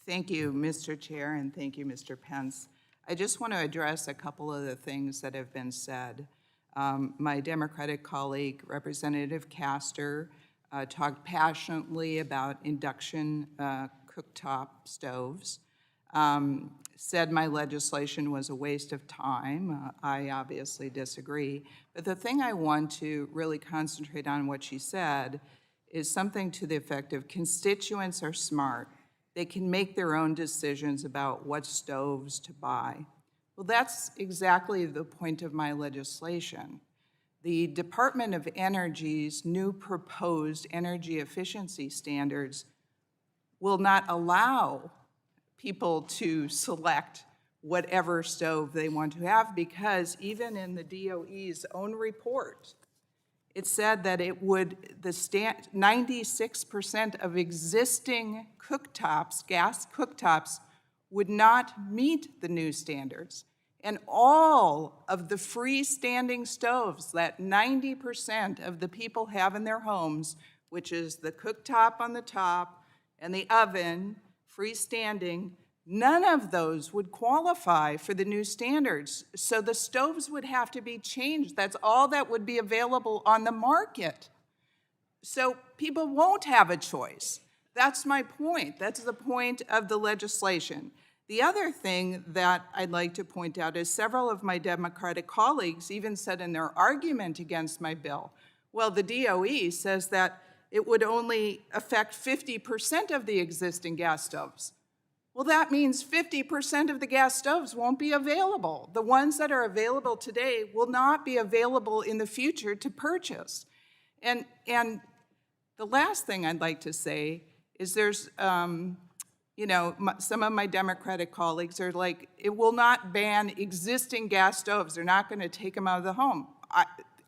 Thank you, Mr. Chair, and thank you, Mr. Pence. I just want to address a couple of the things that have been said. My Democratic colleague, Representative Castor, talked passionately about induction cooktop stoves, said my legislation was a waste of time. I obviously disagree. But the thing I want to really concentrate on what she said is something to the effect of constituents are smart. They can make their own decisions about what stoves to buy. Well, that's exactly the point of my legislation. The Department of Energy's new proposed energy efficiency standards will not allow people to select whatever stove they want to have, because even in the DOE's own report, it said that it would, 96% of existing cooktops, gas cooktops, would not meet the new standards. And all of the freestanding stoves that 90% of the people have in their homes, which is the cooktop on the top and the oven, freestanding, none of those would qualify for the new standards. So the stoves would have to be changed. That's all that would be available on the market. So people won't have a choice. That's my point. That's the point of the legislation. The other thing that I'd like to point out is several of my Democratic colleagues even said in their argument against my bill, well, the DOE says that it would only affect 50% of the existing gas stoves. Well, that means 50% of the gas stoves won't be available. The ones that are available today will not be available in the future to purchase. And the last thing I'd like to say is there's, some of my Democratic colleagues are like, it will not ban existing gas stoves. They're not going to take them out of the home.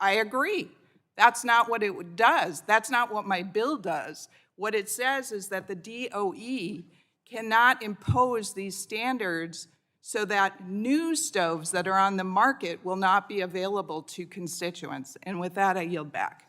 I agree. That's not what it does. That's not what my bill does. What it says is that the DOE cannot impose these standards so that new stoves that are on the market will not be available to constituents. And with that, I yield back.